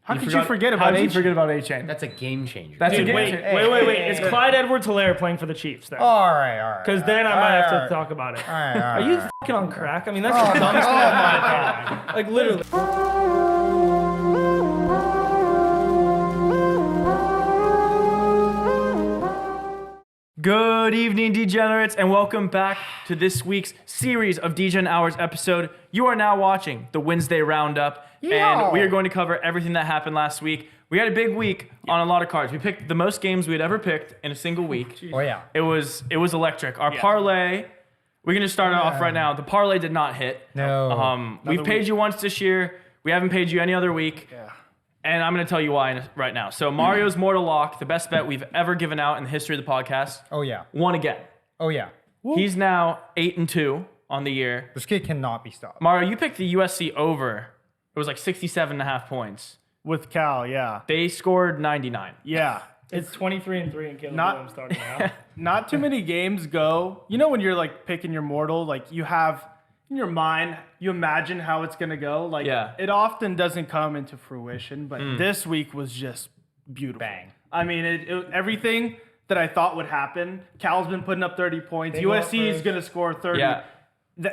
How could you forget about A-Chain? That's a game changer. That's Dude, a wait. Is Clyde Edwards-Helaire playing for the Chiefs then? All right. Because then I might have to talk about it. All right. Are you fucking on crack? I mean, that's the dumbest thing I've ever. Like, literally. Good evening, degenerates, and welcome back to this week's series of Degen Hours episode. You are now watching the Wednesday Roundup, and we are going to cover everything that happened last week. We had a big week on a lot of cards. We picked the most games we had ever picked in a single week. Oh yeah. It was electric. Our parlay, we're going to start it off right now. The parlay did not hit. No. We've paid you once this year. We haven't paid you any other week. Yeah. And I'm going to tell you why right now. So Mario's Mortal Lock, the best bet we've ever given out in the history of the podcast, Oh yeah. won again. Oh yeah. He's now 8-2 on the year. This kid cannot be stopped. Mario, you picked the USC over. It was like 67.5 points. With Cal, yeah. They scored 99. Yeah. It's 23-3 and Caleb Not- Williams starting now. Not too many games go. You know when you're like picking your mortal, like you have in your mind, you imagine how it's going to go. Like it often doesn't come into fruition, but this week was just beautiful. Bang. I mean, everything that I thought would happen. Cal's been putting up 30 points. Big USC is offers. going to score 30. Yeah.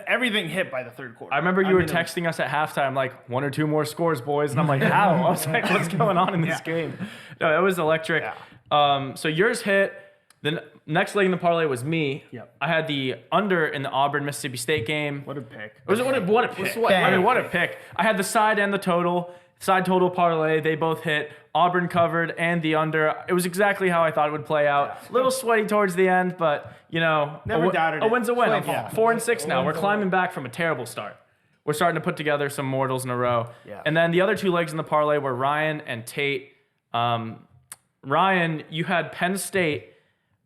Everything hit by the third quarter. I remember you were texting us at halftime, like, 1 or 2 more scores, boys. And I'm like, how? I was like, what's going on in this game? No, it was electric. Yeah. So yours hit. The next leg in the parlay was me. Yep. I had the under in the Auburn-Mississippi State game. What a pick. What a pick. What a pick. I had the side and the total. Side total parlay, they both hit. Auburn covered and the under. It was exactly how I thought it would play out. A little sweaty towards the end, but, you know, Never doubted a it. win's a win. Yeah. 4-6 now. We're climbing back from a terrible start. We're starting to put together some mortals in a row. Yeah. And then the other 2 legs in the parlay were Ryan and Tate. Ryan, you had Penn State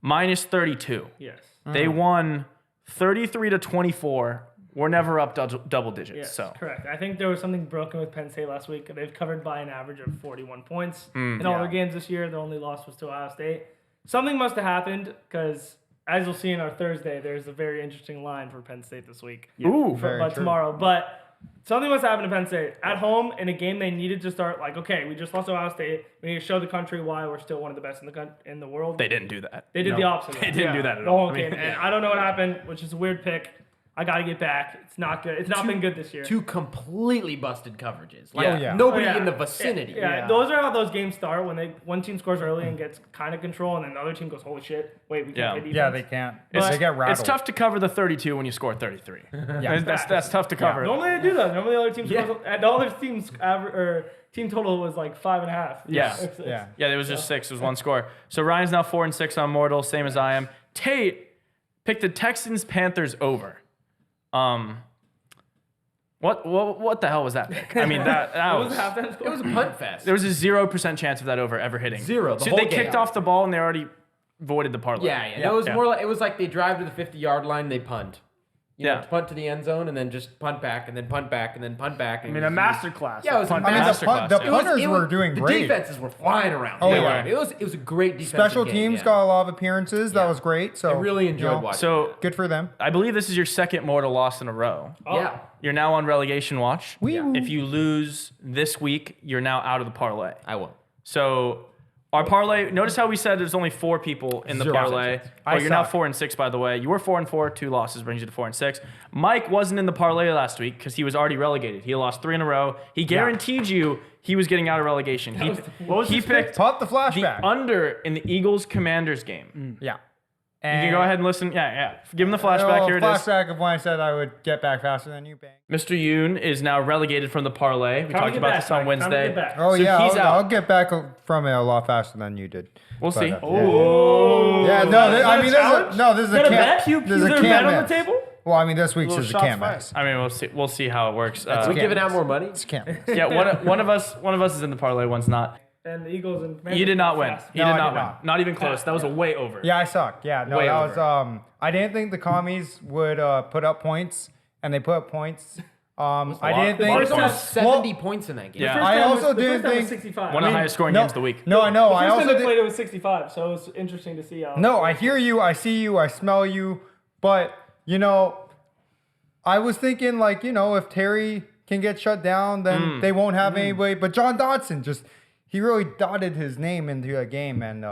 minus 32. Yes. They won 33-24. We're never up double digits. Yes, So correct. I think there was something broken with Penn State last week. They've covered by an average of 41 points in all their games this year. Their only loss was to Ohio State. Something must have happened because, as you'll see in our Thursday, there's a very interesting line for Penn State this week. Ooh. But tomorrow. But something must happen to Penn State. At home, in a game they needed to start like, okay, we just lost to Ohio State. We need to show the country why we're still one of the best in the world. They didn't do that. They did the opposite. They didn't do that at The all. whole game. And I don't know what happened, which is a weird pick. I got to get back. It's not good. It's not been good this year. 2 completely busted coverages. Like, Yeah. nobody Oh, yeah. in the vicinity. Yeah, those are how those games start when one team scores early and gets kind of control, and then the other team goes, "Holy shit! Wait, we can't play defense." Yeah, they can't. It's, They get rattled. it's tough to cover the 32 when you score 33. Yeah. That's tough to cover. Normally they do that. Normally the other teams, the other team's average or team total was like 5.5. Yeah. 6. Yeah. Yeah, it was just 6. It was 1 score. So Ryan's now 4-6 on Mortal, same as I am. Tate picked the Texans-Panthers over. What the hell was that pick? I mean, that What was was the halftime score? It was a punt fest. there was a 0% chance of that over ever hitting. Zero, the So whole they kicked game. off the ball and they already voided the parlay. Yeah. It was Yeah. more like, it was like they drive to the 50-yard line, they punt. You know, Yeah. punt to the end zone and then just punt back and then punt back and then punt back. I mean, a masterclass. Yeah, it was a Punt I mean, master- the Masterclass, punters were doing the great. defenses were flying around. Oh, They yeah. were. It was a great defensive Special game, teams yeah. got a lot of appearances. That was great. So I really enjoyed watching. So Good for them. I believe this is your second Mortal loss in a row. Yeah. You're now on relegation watch. Wee-woo. If you lose this week, you're now out of the parlay. I won't. So our parlay, notice how we said there's only 4 people in the 0%. parlay. I You're now suck. 4-6, by the way. You were 4-4, 2 losses brings you to 4-6. Mike wasn't in the parlay last week because he was already relegated. He lost 3 in a row. He guaranteed you he was getting out of relegation. He picked Pop the the flashback. under in the Eagles-Commanders game. Yeah. You can go ahead and listen. Yeah. Give him the flashback. Here it is. Flashback of when I said I would get back faster than you, bang. Mr. Yoon is now relegated from the parlay. We talked about this on Wednesday. Oh, So yeah. he's out. I'll get back from it a lot faster than you did. We'll see. Oh. Yeah, no, I mean, this is a bet? camp. This Is is there a a bet camp on the mix. table? Well, I mean, this week's is a shots camp fired. mix. I mean, we'll see how it works. Are we giving out more money? It's a camp mix. Yeah, one of us is in the parlay, one's not. And the Eagles and You did not win. You No, did I not did win. not. Not even close. That was a way over. Yeah, I sucked. Yeah, no, Way that over. was I didn't think the commies would put up points, and they put up points. I didn't think There's First almost time- 70 points in that game. Yeah. I also the didn't first time was think- 65. One of the highest scoring no, games of the week. No, I know. The I first also time they did, played it was 65, so it was interesting to see how. no. I hear you. I see you. I smell you. But I was thinking like if Terry can get shut down, then they won't have anybody. But John Dodson he really dotted his name into a game and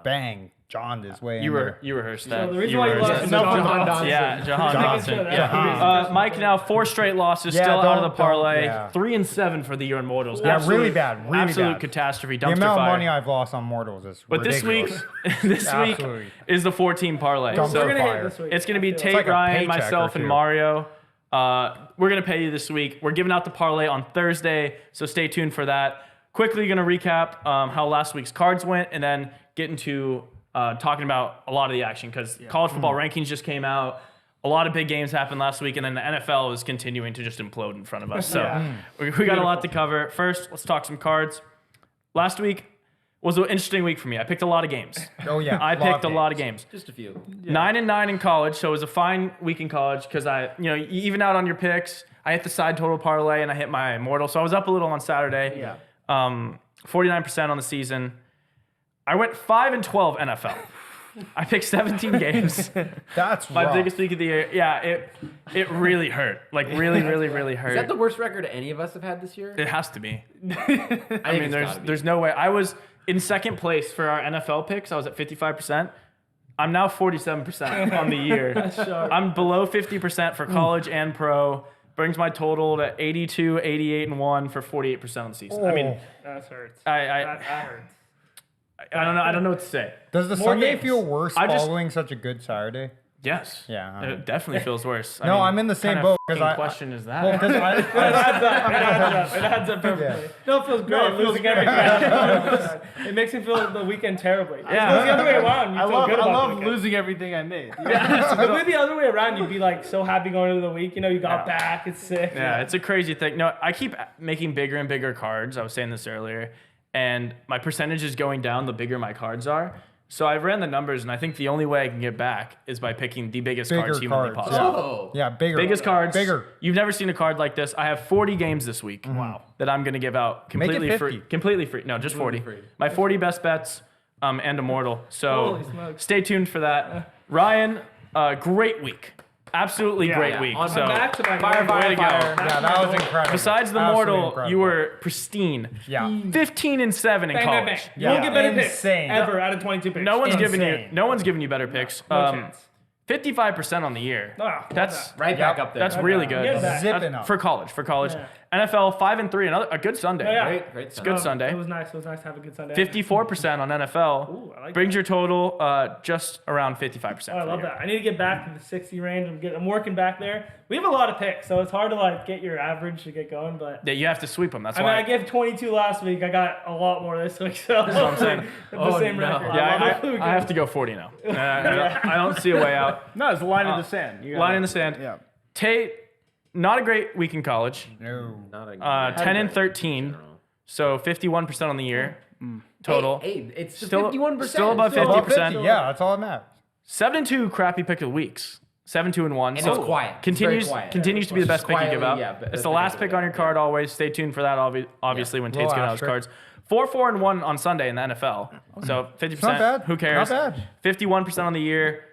bang, John his way You in rehearsed that. So the reason why you lost is John Dodson. Yeah, Jahan Dodson. Making sure Yeah. Mike now 4 straight losses, Yeah, still out of the don't- parlay. yeah. 3-7 for the year in Mortals. Yeah, Absolute- really bad. Really absolute bad. catastrophe. The Dumpster amount of fire. money I've lost on Mortals is But ridiculous. this week Absolutely. is the 14 parlay. Dumpster So We're gonna fire. hit this week. it's going to be Tate, like a Ryan, paycheck myself, or and two. Mario. We're going to pay you this week. We're giving out the parlay on Thursday, so stay tuned for that. Quickly going to recap how last week's cards went and then get into talking about a lot of the action because college football rankings just came out. A lot of big games happened last week, and then the NFL is continuing to just implode in front of us. So we got a lot to cover. First, let's talk some cards. Last week was an interesting week for me. I picked a lot of games. Oh yeah, I picked a lot of games. Just a few. 9-9 in college, so it was a fine week in college because you even out on your picks. I hit the side total parlay and I hit my immortal, so I was up a little on Saturday. Yeah. 49% on the season. I went 5-12 NFL. I picked 17 games. That's My rough. biggest week of the year. Yeah, it really hurt. Like really hurt. Is that the worst record any of us have had this year? It has to be. I mean, There's no way. I was in second place for our NFL picks. I was at 55%. I'm now 47% on the year. sharp. I'm below 50% for college and pro. Brings my total to 82, 88, and 1 for 48% on the season. I mean, That hurts. I That hurts. I don't know what to say. Does the More Sunday games. feel worse I just- following such a good Saturday? Yes. Yeah, It definitely feels worse. No, I'm in the same what boat, kind 'cause of I- question is that? Well, because It adds up perfectly. No, it feels great. it feels Losing every round. It makes me feel the weekend terribly. If it Yeah. goes the other way around, you I feel love, good I about the love weekend. losing everything I made. If it went the other way around, you'd be like so happy going into the week. You know, you got Yeah. back. It's sick. Yeah, it's a crazy thing. No, I keep making bigger and bigger cards. I was saying this earlier, and my percentage is going down the bigger my cards are. So I ran the numbers, and I think the only way I can get back is by picking the biggest Bigger cards humanly cards, possible. Oh. yeah, bigger. Biggest cards. Bigger. You've never seen a card like this. I have 40 games this week. Wow. That I'm going to give out Make it completely 50. free. Completely free. No, just 40. free. My 40 best bets and Immortal. So Holy smokes. stay tuned for that. Ryan, great week. Absolutely great yeah. way. On So Back to back. Fire, way to go. Yeah, that was incredible. besides the Absolutely Mortal, incredible. you were pristine. Yeah. 15-7 in Bang, college. bang, bang. You Yeah. don't get better picks Insane. ever out of 22 picks. No one's giving you. Insane. No one's giving you better picks. No chance. 55% on the year. Ah, That's Right back up there. that's really good. Get back. Zipping up. For college. Yeah. NFL 5-3, a good Sunday. Oh, yeah. Great It's a good Sunday. It was nice. It was nice to have a good Sunday. 54% on NFL. Ooh, I like brings your total just around 55%. Oh, I for the love year. that. I need to get back to the 60 range. I'm working back there. We have a lot of picks, so it's hard to like get your average to get going. But Yeah, you have to sweep them. That's I mean, why. I gave 22 last week. I got a lot more this week, so That's what I'm saying. the Oh, same no. record. Yeah, I have to go 40 now. I don't see a way out. No, it's a line in the sand. You gotta- Line in the sand. Yeah. Tate, not a great week in college. No. Not a 10-13, so 51% on the year total. Hey, it's Still- 51%. still above Still 50%. Yeah, that's all that matters. 7-2 crappy pick of the weeks. 7-2-1. And So it's quiet. It's Continues very quiet. continues to be the best pick you give quietly, out. yeah, best It's the pick last you pick give on your out, card always. Stay tuned for that. Obviously, when Tate's Little giving out his asterisk. cards. 4-4-1 on Sunday in the NFL. So 50%. Not bad. Who cares? Not bad. 51% on the year.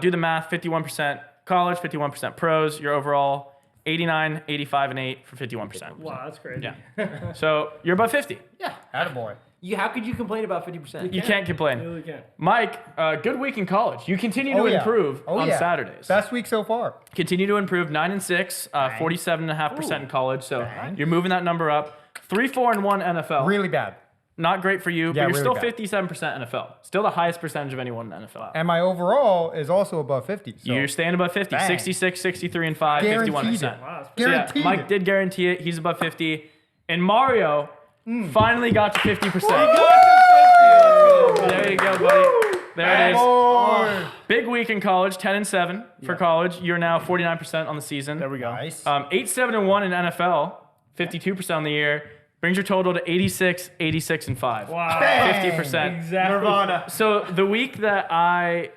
Do the math. 51% college. 51% pros. Your overall 89, 85, and 8 for 51%. Wow, that's crazy. Yeah. So you're above 50. Yeah. Attaboy. How could you complain about 50%? You can't complain. You really can't. Mike, good week in college. You continue to Oh, yeah. improve Oh, on yeah. Saturdays. Best week so far. Continue to improve. 9-6, 47.5% in college. So you're moving that number up. 3-4-1 NFL. Really bad. Not great for you, but Yeah, you're really still bad. 57% NFL. Still the highest percentage of anyone in the NFL. And my overall is also above 50. So You're staying above 50. Bang. 66, 63, and 5, guaranteed 51%. it. Wow, that's So yeah, Guaranteed Mike it. did guarantee it. He's above 50. And Mario finally got to 50%. There you go, buddy. There it is. Oh, Big week in college, 10-7 for college. You're now 49% on the season. There we go. nice. 8-7-1 in NFL, 52% on the year. Brings your total to 86, 86, and 5. Wow. 50%. Exactly. Nirvana. So the week that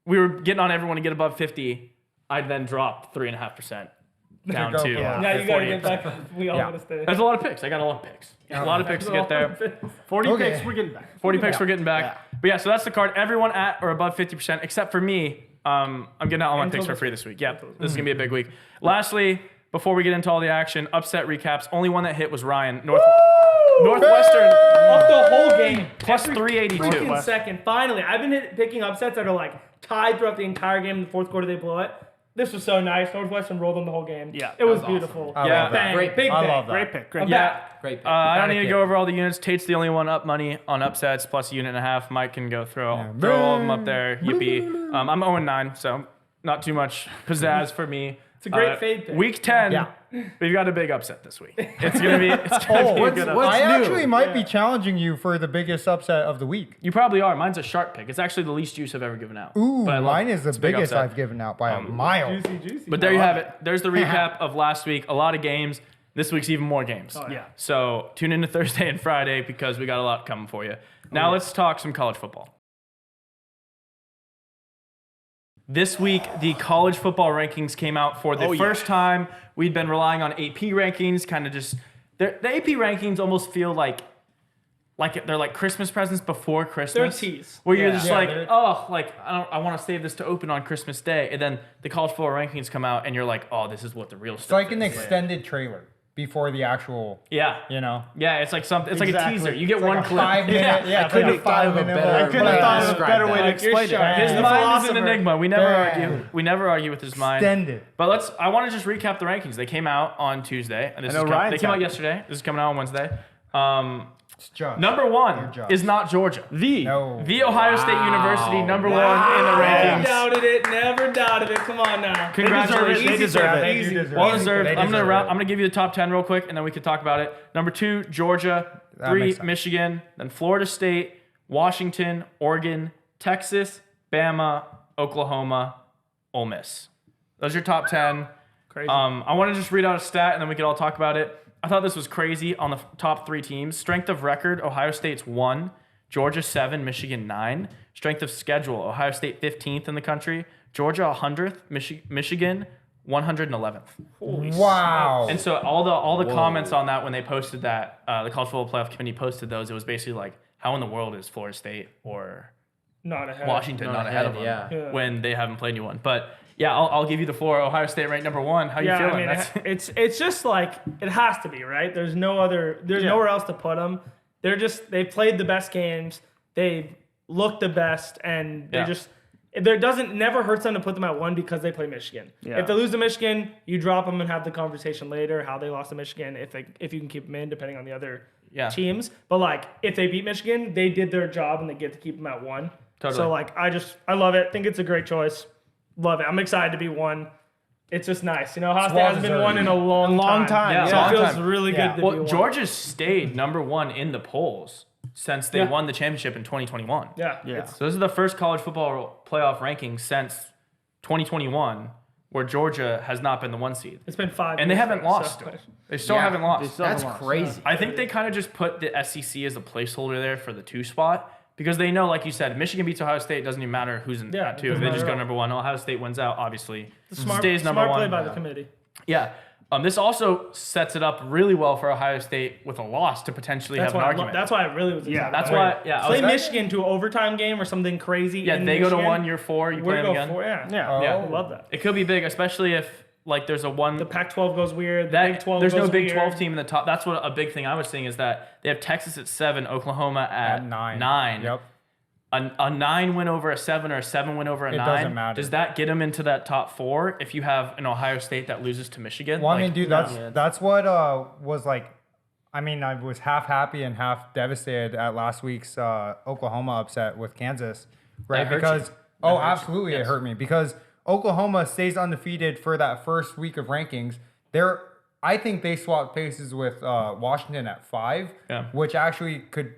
we were getting on everyone to get above 50, I then dropped 3.5% down Go to for it. Now you gotta get 48%. back. We all Yeah. gotta stay. That's a lot of picks. I got a lot of picks. A lot of picks to get there. 40 Okay. picks, we're getting back. 40 picks we're getting back. Yeah. But yeah, so that's the card. Everyone at or above 50%, except for me. I'm getting out all my picks for free this week. Yeah, this is going to be a big week. Lastly, before we get into all the action, upset recaps. Only one that hit was Ryan. Northwestern Up the whole game. plus Every 382. freaking second. Finally. I've been picking upsets that are like tied throughout the entire game. In the fourth quarter, they blow it. This was so nice. Northwestern rolled them the whole game. Yeah, it was that was beautiful. awesome. Yeah. love that. Bang. Great Big I bang. love that. Great pick. Great I'm pick. back. Great pick. I don't need to Panicking. go over all the units. Tate's the only one up money on upsets plus a unit and a half. Mike can go throw all of them up there. Yippee. I'm 0-9, so not too much pizzazz for me. It's a great fade pick. Week 10, Yeah. we've got a big upset this week. It's gonna be a good upset. what's I new? actually might be challenging you for the biggest upset of the week. You probably are. Mine's a sharp pick. It's actually the least juice I've ever given out. Ooh, But I love mine it. is the It's a big biggest upset. I've given out by a mile. Juicy. But there you have it. There's the recap of last week. A lot of games. This week's even more games. Oh, Yeah. So tune into Thursday and Friday because we got a lot coming for you. Now let's talk some college football. This week, the college football rankings came out for the first time. We'd been relying on AP rankings, kind of just the AP rankings almost feel like they're like Christmas presents before Christmas. They're teas. Where you're Yeah. just Yeah, like, they're- I want to save this to open on Christmas Day, and then the college football rankings come out, and you're like, oh, this is what the real It's stuff like an is. extended trailer before the actual, Yeah. you know. Yeah, it's like something. It's like a Exactly. teaser. You get It's one like a clip. 5 minute, yeah, it's couldn't like a have thought of a 5 minute. better- I couldn't have thought of a Describe better that. way to Like, explain you're it. sharp. His The mind is an philosopher. enigma. We never Yeah. argue. We never argue with his mind. Extended. But I want to just recap the rankings. They came out on Tuesday, and I know they Ryan's came out happy. yesterday. This is coming out on Wednesday. It's just. Number one Your job. is not Georgia. No. The Ohio State University, number one in the Never rankings. doubted it. Never doubted it. Come on now. Congratulations. They deserve it. They Easy. do deserve Well it. deserved. They I'm deserve it. gonna give you the top 10 real quick, and then we can talk about it. Number 2, Georgia. That 3, makes sense. Michigan. Then Florida State, Washington, Oregon, Texas, Bama, Oklahoma, Ole Miss. Those are your top 10. Crazy. I want to just read out a stat, and then we can all talk about it. I thought this was crazy on the top 3 teams. Strength of record, Ohio State's 1, Georgia 7, Michigan 9. Strength of schedule, Ohio State 15th in the country, Georgia 100th, Michigan 111th. Wow. And so all the comments on that when they posted that, the College Football Playoff Committee posted those, it was basically like, how in the world is Florida State or Not ahead. Washington not ahead of them yeah. when they haven't played anyone? But yeah, I'll give you the 4. Ohio State ranked number 1. How you Yeah, feeling? I mean, it's just like it has to be, right? There's nowhere else to put them. They played the best games. They looked the best, and they never hurts them to put them at 1 because they play Michigan. Yeah. If they lose to Michigan, you drop them and have the conversation later how they lost to Michigan. If you can keep them in, depending on the other teams. But like if they beat Michigan, they did their job and they get to keep them at 1. Totally. So like I love it. Think it's a great choice. Love it. I'm excited to be 1. It's just nice. You know, Ohio State hasn't been 1 in a long time. Yeah, So long it feels time. really Yeah. good to be Well, 1. Georgia stayed number 1 in the polls since they won the championship in 2021. Yeah. Yeah. So this is the first college football playoff ranking since 2021 where Georgia has not been the 1 seed. It's been 5 And they years haven't now, lost. so- They still Yeah. haven't lost. still That's haven't lost. crazy. I think they kind of just put the SEC as a placeholder there for the 2 spot because they know, like you said, Michigan beats Ohio State. It doesn't even matter who's in Yeah, that 2. it If doesn't they just matter go at all. number 1, Ohio State wins out, obviously. Smart, stays number smart 1. play by the committee. Yeah. This also sets it up really well for Ohio State with a loss to potentially That's have an why. argument. That's why I really was. Yeah, excited That's about why. it. Yeah. Play Michigan to an overtime game or something crazy. Yeah, in they go to Michigan. 1, you're 4. You play We're them going again. 4. Yeah. Yeah. Yeah. I love that. It could be big, especially if like there's a one. The Pac-12 goes weird. The that Big 12 there's no goes Big weird. 12 team in the top. That's what a big thing I was seeing is that they have Texas at 7, Oklahoma at 9. Yep. A 9 win over a 7 or a 7 win over a 9. doesn't matter. Does that get them into that top 4 if you have an Ohio State that loses to Michigan? Well, I Like, mean, dude, that's what was like. I mean, I was half happy and half devastated at last week's Oklahoma upset with Kansas, right? That hurt Because you. oh, That hurt you. absolutely, Yes. it hurt me because Oklahoma stays undefeated for that first week of rankings. I think they swapped places with Washington at 5, which actually could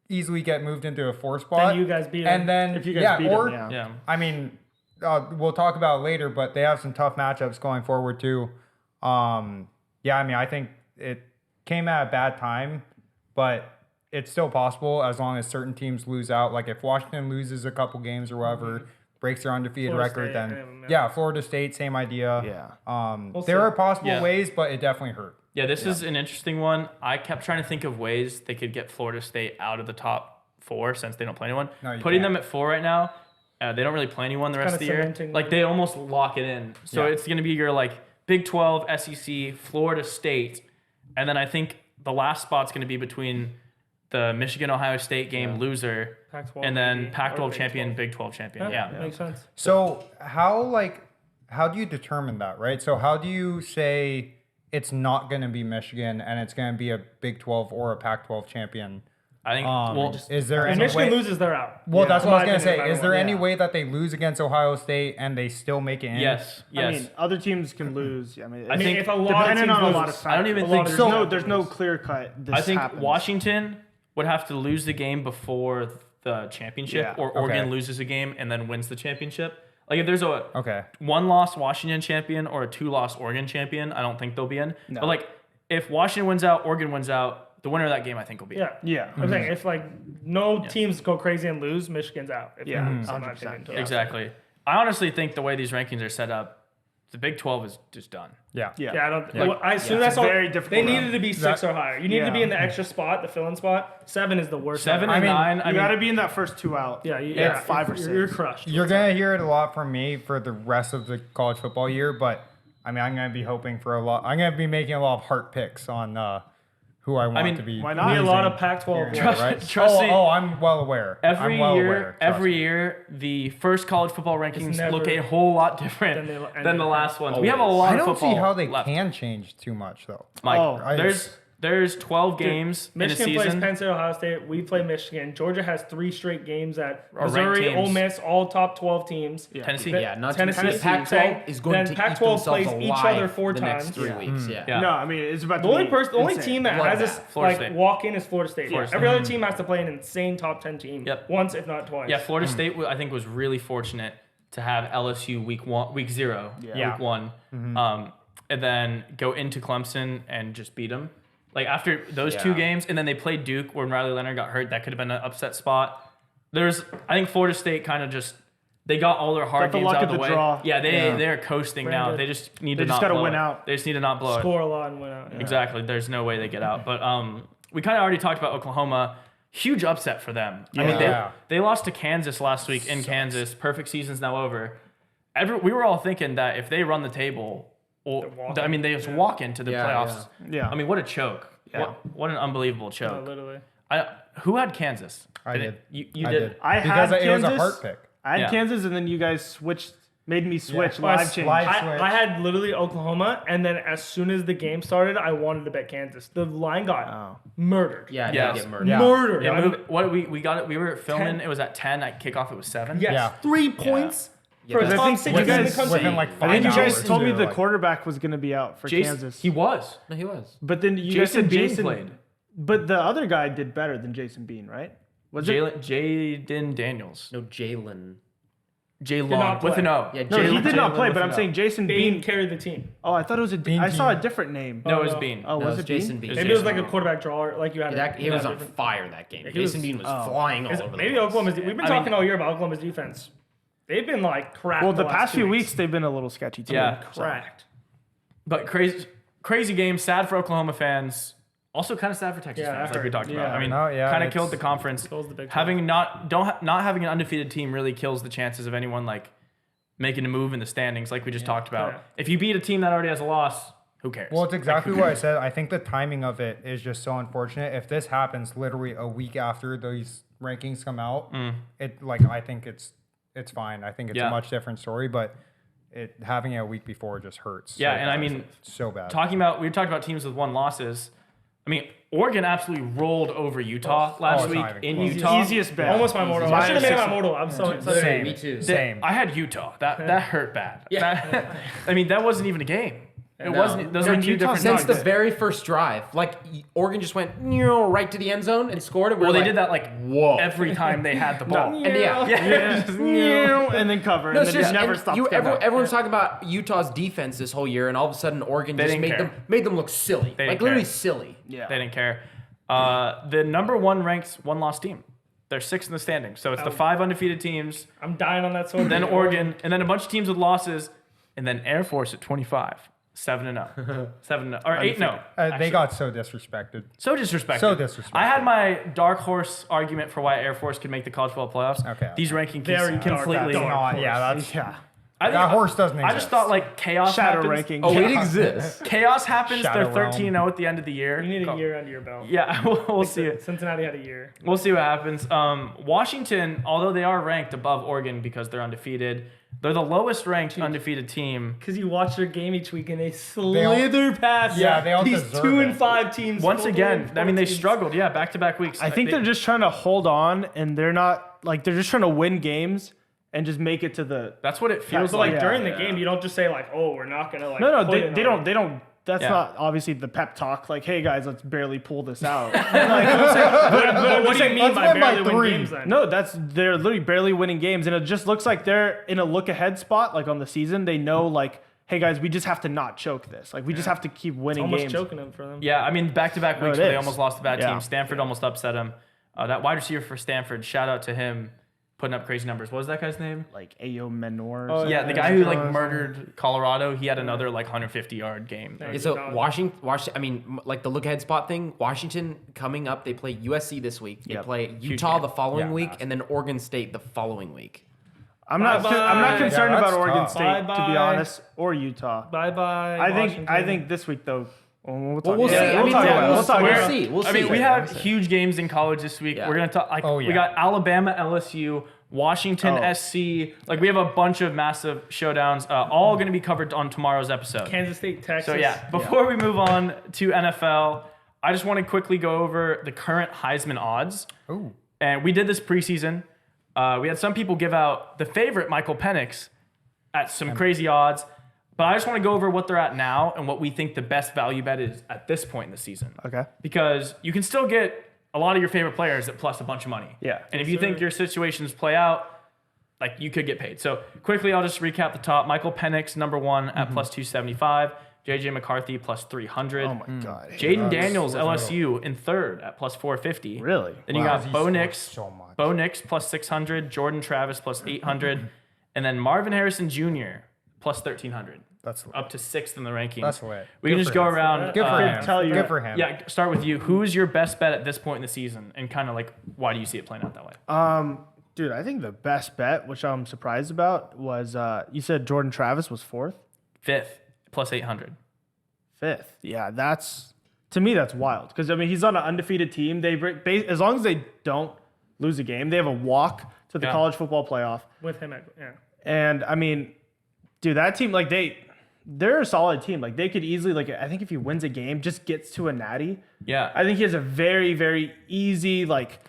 easily get moved into a 4 spot. Then you guys beat 'em. and then If you guys beat 'em, yeah. Yeah. I mean, we'll talk about it later, but they have some tough matchups going forward too. Yeah, I mean, I think it came at a bad time, but it's still possible as long as certain teams lose out. Like if Washington loses a couple games or whatever, breaks their undefeated Florida record, State, then any of them, yeah, Florida State, same idea. Yeah. We'll There see. are possible Yeah. ways, but it definitely hurt. Yeah, this is an interesting one. I kept trying to think of ways they could get Florida State out of the top 4 since they don't play anyone. No, you Putting can't. them at 4 right now, they don't really play anyone the rest of kinda the year. cementing Like them. they almost lock it in. So Yeah. it's going to be your like Big 12, SEC, Florida State, and then I think the last spot's going to be between the Michigan-Ohio State game loser, Pac-12 and then maybe, Pac-12 or Big champion, 12. Big 12 champion. Yeah. Makes sense. So how do you determine that, right? So how do you say it's not going to be Michigan and it's going to be a Big 12 or a Pac-12 champion? I think, Is there If any Michigan way? loses, they're out. Well, that's what I was going to My say. opinion, Is there any yeah. way that they lose against Ohio State and they still make it in? yes. I mean, other teams can lose. I mean, I think if a lot of depending teams on a lose, lot of factors. I don't even think there's no clear cut. I think happens. Washington would have to lose the game before the championship, Yeah. or Oregon Okay. loses a game and then wins the championship. Like if there's a Okay. 1-loss Washington champion or a 2-loss Oregon champion, I don't think they'll be in. No. But like if Washington wins out, Oregon wins out, the winner of that game I think will be in. Yeah. Yeah. I'm saying if like no teams go crazy and lose, Michigan's out. If Yeah, they lose, in my 100%. opinion, totally. Exactly. I honestly think the way these rankings are set up, the Big 12 is just done. Yeah. Yeah. Yeah, I don't. Yeah. Well, I assume It's that's a all. very difficult They round. needed to be 6 or higher. You need to be Yeah. in the extra spot, the fill-in spot. 7 is the worst. 7 number. and mean, 9. You I mean, got to be in that first 2 out. Yeah, Yeah, 5 or 6. You're crushed. You're going to hear it a lot from me for the rest of the college football year, but I mean, I'm going to be hoping for a lot. I'm going to be making a lot of heart picks on who I want mean, to be. why Be not? a lot losing of Pac-12. here and wins. there, right? Trust me. I'm well aware. every I'm well year, aware. Trust every me. year, the first college football rankings never look a whole lot different than they- than the last ones. We have a Always. lot I of don't football see how they left. can change too much though. Mike, Oh, there's 12 games in a Michigan plays season. Penn State, Ohio State. We play Michigan. Georgia has 3 straight games at Or ranked Missouri, teams. Ole Miss, all top 12 teams. Tennessee. Then Yeah, not Tennessee. Tennessee. Pac-12 is going Then to Pac-12 eat themselves plays alive each other 4 the times. next 3 weeks. Yeah. Yeah. No, I mean, it's about The to only be person, the only insane. team that has this Florida like State. walk in is Florida State. Florida State. Every other team has to play an insane top 10 team. Yep. Once, if not twice. Yeah, Florida State, I think, was really fortunate to have LSU week 0, Yeah. week 1, and then go into Clemson and just beat them. Like after those 2 Yeah. games, and then they played Duke when Riley Leonard got hurt. That could have been an upset spot. I think Florida State kind of just they got all their hard Got the games luck out of of the the way. draw. Yeah, Yeah. they're coasting now. Branded. They just need They to just not gotta blow win it. out. They just need to not blow it. Score a lot and win out. Yeah. Exactly. There's no way they get out. But we kind of already talked about Oklahoma. Huge upset for them. I mean, Yeah. they lost to Kansas last week in Kansas. Perfect season's now over. We were all thinking that if they run the table, I mean, they just walk into the Yeah, playoffs. Yeah. I mean, what a choke. Yeah. What an unbelievable No, choke. literally. Who had Kansas? I did. You I did. did. I because had it was a Kansas. heart pick. I had Yeah. Kansas, and then you guys made me switch Well, live change. live- I had literally Oklahoma, and then as soon as the game started, I wanted to bet Kansas. The line got murdered. Yeah, Yes. they get murdered. Yeah. Murdered. Yeah, I mean, we got it. We were filming. 10. It was at 10. At kickoff, it was 7. yes, Yeah. 3 points Yeah, for a that's- top I think 6 you team in the guys- country. within like 5 I think you hours. guys told me they were the like- quarterback was going to be out for Kansas. He was. No, he was. But then you guys Jason said Bean Jason played. But the other guy did better than Jason Bean, right? Was it? Jaden Daniels. No, Jalen. Jalen not with play. an O. Yeah, No, he Jalen- did not Jalen play. with But an I'm O. saying Jason Bean Bean. carried the team. Oh, I thought it was I saw a different name. No, it was no. Bean. Oh, No, was it it was Bean? Jason Bean. Maybe it was like a quarterback draw, like you had. He was on different- fire that game. he Jason was- Bean was flying all over the Maybe place. Oklahoma's. We've been I talking mean- all year about Oklahoma's defense. They've been like cracked. Well, the last past 2 few weeks they've been a little sketchy too. Yeah. cracked. But crazy game. Sad for Oklahoma fans. Also kind of sad for Texas Yeah, fans, I like we heard. talked about. Yeah. I mean, No, yeah, kind of it's- killed the conference. Kills the Big 12. Having not having an undefeated team really kills the chances of anyone like making a move in the standings, like we just talked about. Yeah. If you beat a team that already has a loss, who cares? Well, it's exactly what I said. I think the timing of it is just so unfortunate. If this happens literally a week after these rankings come out, I think it's fine. I think it's Yeah. a much different story, but having it a week before just hurts. Yeah, so and I bad. mean, so bad. we talked about teams with 1 losses. I mean, Oregon absolutely rolled over Utah last it's week not even in close. Utah. Easiest bet. Almost my mortal. I should have made my mortal. I'm so Same. Me too. Same. I had Utah. That hurt bad. Yeah. I mean, that wasn't even a game. It No. wasn't. Those No, are two Utah different Since teams. the very first drive, like Oregon just went right to the end zone and scored it. Well, they did that like Whoa. every time they had the ball. And yeah. And then cover. No, and then seriously, just never and stopped. scoring. everyone's talking about Utah's defense this whole year, and all of a sudden Oregon They just didn't made care. made them look silly, They like didn't literally care. silly. Yeah. They didn't care. The number 1 ranked 1-loss team. They're 6th in the standings. So it's the 5 undefeated teams, I'm dying on that sword. then Oregon, and then a bunch of teams with losses, and then Air Force at 25. 7-0. 7-0. Or 8-0. They got so disrespected. So disrespected. So disrespected. I had my dark horse argument for why Air Force could make the college football playoffs. Okay. These rankings Very dark, completely. dark. Yeah, that's Yeah. That horse doesn't exist. I just thought like chaos Shadow happens. ranking. Oh, it exists. Chaos happens. Shadow They're realm. 13-0 at the end of the year. You need a year under your belt. Yeah, we'll see it. Cincinnati had a year. We'll see what happens. Washington, although they are ranked above Oregon because they're undefeated, they're the lowest ranked undefeated team. Because you watch their game each week and they slither past they all these deserve 2 it. and 5 teams. Once again, I mean, they teams. struggled. Yeah, back-to-back weeks. I think they're just trying to hold on, and they're not like they're just trying to win games and just make it to the. That's what it feels But like like. during the game, you don't just say like, "Oh, we're not gonna like." No, put it they on." don't. That's Yeah. not obviously the pep talk. Like, hey guys, let's barely pull this out. But what do you mean let's by win by barely win 3. games then? No, they're literally barely winning games, and it just looks like they're in a look ahead spot. Like on the season, they know like, hey guys, we just have to not choke this. Like we just have to keep winning almost games. choking them for them. Yeah, I mean, back-to-back weeks it where they is. almost lost a bad Yeah. team. Stanford almost upset them. That wide receiver for Stanford, shout out to him, putting up crazy numbers. What was that guy's name? Like Ayo Menor. Oh, Yeah, the guy who like murdered Colorado. He had another like 150-yard game. Yeah. Yeah, so Washington, I mean, like the look ahead spot thing. Washington coming up, they play USC this week. They Yep. play Utah game. the following Yeah, week, massive. and then Oregon State the following week. I'm not concerned Yeah, about that's Oregon tough. State to be Bye-bye. honest, or Utah. Bye bye. I think this week though. We'll talk we'll about see. it. I mean, talk yeah, about it. We'll talk we'll about it. see. We'll I mean, see. we have huge games in college this week. Yeah. We're gonna talk like Oh, we yeah. got Alabama, LSU, Washington, Oh. SC. Like we have a bunch of massive showdowns, all going to be covered on tomorrow's episode. Kansas State, Texas. So yeah, before we move on to NFL, I just want to quickly go over the current Heisman odds. Ooh. And we did this preseason. We had some people give out the favorite Michael Penix at some crazy odds. But I just want to go over what they're at now and what we think the best value bet is at this point in the season. Okay. Because you can still get a lot of your favorite players at plus a bunch of money. Yeah. And if you think your situations play out, like you could get paid. So quickly, I'll just recap the top. Michael Penix, number one at plus 275. JJ McCarthy plus 300. Oh my god. Jaden Daniels, LSU, in third at plus 450. Really? Then you Wow, got he Bo scores Nix, so much. Bo Nix plus 600. Jordan Travis plus 800. And then Marvin Harrison Jr. plus 1,300. That's Up to sixth in the rankings. That's lit. We can Good just for go him. around. Good for him. tell you- Good for him. Yeah, start with you. Who's your best bet at this point in the season? And kind of like, why do you see it playing out that way? Dude, I think the best bet, which I'm surprised about, was you said Jordan Travis was fourth, Fifth, plus 800. fifth. Yeah, to me that's wild because I mean he's on an undefeated team. As long as they don't lose a game, they have a walk to the Yeah. college football playoff. with him. Yeah. And I mean, dude, that team like they're a solid team. Like they could easily I think if he wins a game, just gets to a natty. Yeah. I think he has a very very easy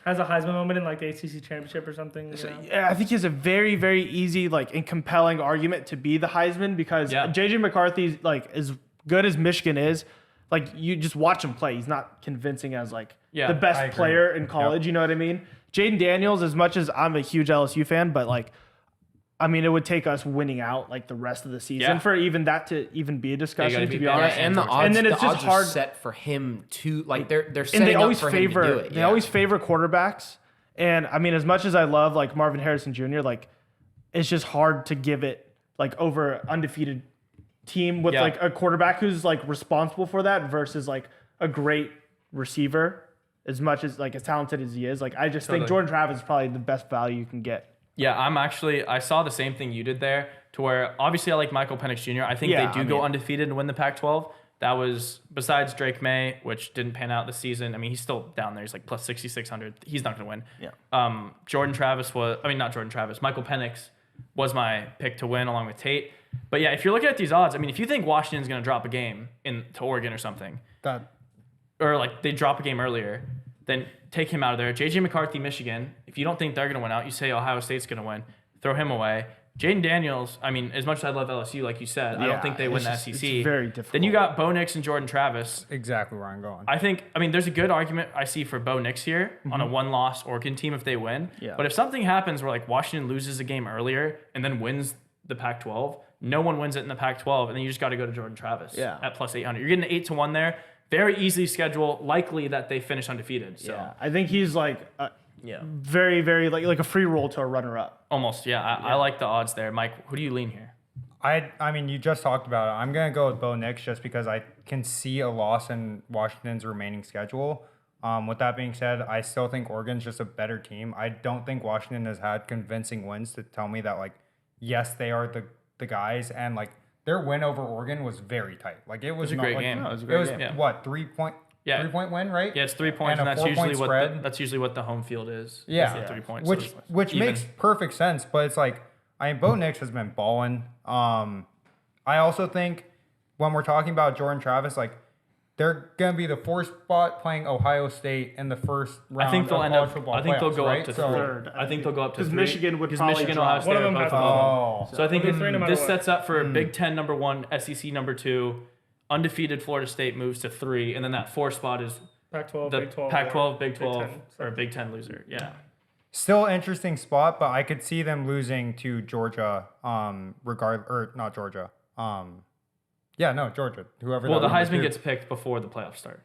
Has a Heisman moment in like the ACC championship or something. You know? Yeah, I think he has a very, very easy, and compelling argument to be the Heisman because Yeah. JJ McCarthy, as good as Michigan is, you just watch him play. He's not convincing as Yeah, the I best agree. player in college. You know what I mean? Jaden Daniels, as much as I'm a huge LSU fan, but I mean, it would take us winning out the rest of the season Yeah. for even that to even be a discussion. gotta To be be better. honest, and the And odds, then it's the just odds hard- are set for him to they're and setting they always up for him to do favor it. they yeah. always favor quarterbacks. And I mean, as much as I love Marvin Harrison Jr., it's just hard to give it over undefeated team with Yeah. a quarterback who's responsible for that versus a great receiver. As much as as talented as he is, I just Totally. think Jordan Travis is probably the best value you can get. Yeah, I saw the same thing you did there, to where obviously I like Michael Penix Jr. I think Yeah, they do go undefeated and win the Pac-12. That was, besides Drake May, which didn't pan out this season. I mean, he's still down there. He's plus 6,600. He's not going to win. Yeah. Michael Penix was my pick to win along with Tate. But yeah, if you're looking at these odds, I mean, if you think Washington's going to drop a game to Oregon or something, or they drop a game earlier, then take him out of there. JJ McCarthy, Michigan. If you don't think they're going to win out, you say Ohio State's going to win. Throw him away. Jaden Daniels, I mean, as much as I love LSU, like you said, I don't think they win the SEC. It's very difficult. Then you got Bo Nix and Jordan Travis. Exactly where I'm going. I mean, there's a good argument I see for Bo Nix here on a one-loss Oregon team if they win. Yeah. But if something happens where Washington loses a game earlier and then wins the Pac-12, no one wins it in the Pac-12, and then you just got to go to Jordan Travis at plus 800. You're getting 8-1 there. Very easy schedule. Likely that they finish undefeated. So Yeah, I think he's very, very like a free roll to a runner-up. almost, yeah. I like the odds there. Mike, who do you lean here? I mean, you just talked about it. I'm going to go with Bo Nix just because I can see a loss in Washington's remaining schedule. With that being said, I still think Oregon's just a better team. I don't think Washington has had convincing wins to tell me that, yes, they are the the guys, and like their win over Oregon was very tight. Like it was a not great like, game. No, it was a It great was game. what 3-point win, right? Yeah, it's 3 points, and a that's 4-point usually spread. that's usually what the home field is. Yeah. Is the 3 points. Which even. makes perfect sense, but it's like Bo Nix has been balling. I also think when we're talking about Jordan Travis, like they're gonna be the 4th spot playing Ohio State in the first round. I think they'll of end college up. football I think they'll playoffs, go right? up to So- Third. I think they'll go up to 'Cause 3. Michigan would because probably Michigan, drop. Ohio State One of are them both has to above fall. them. So I think They'll be 3 no matter this what. sets up for Big Ten number 1, SEC number 2, undefeated Florida State moves to 3, and then that 4 spot is Pac-12, the Big 12, Pac-12, or Big 12, 10. or Big 10 loser. Yeah. Still interesting spot, but I could see them losing to Georgia. Not Georgia. Georgia. Whoever. Well, that the would be Heisman too. gets picked before the playoffs start.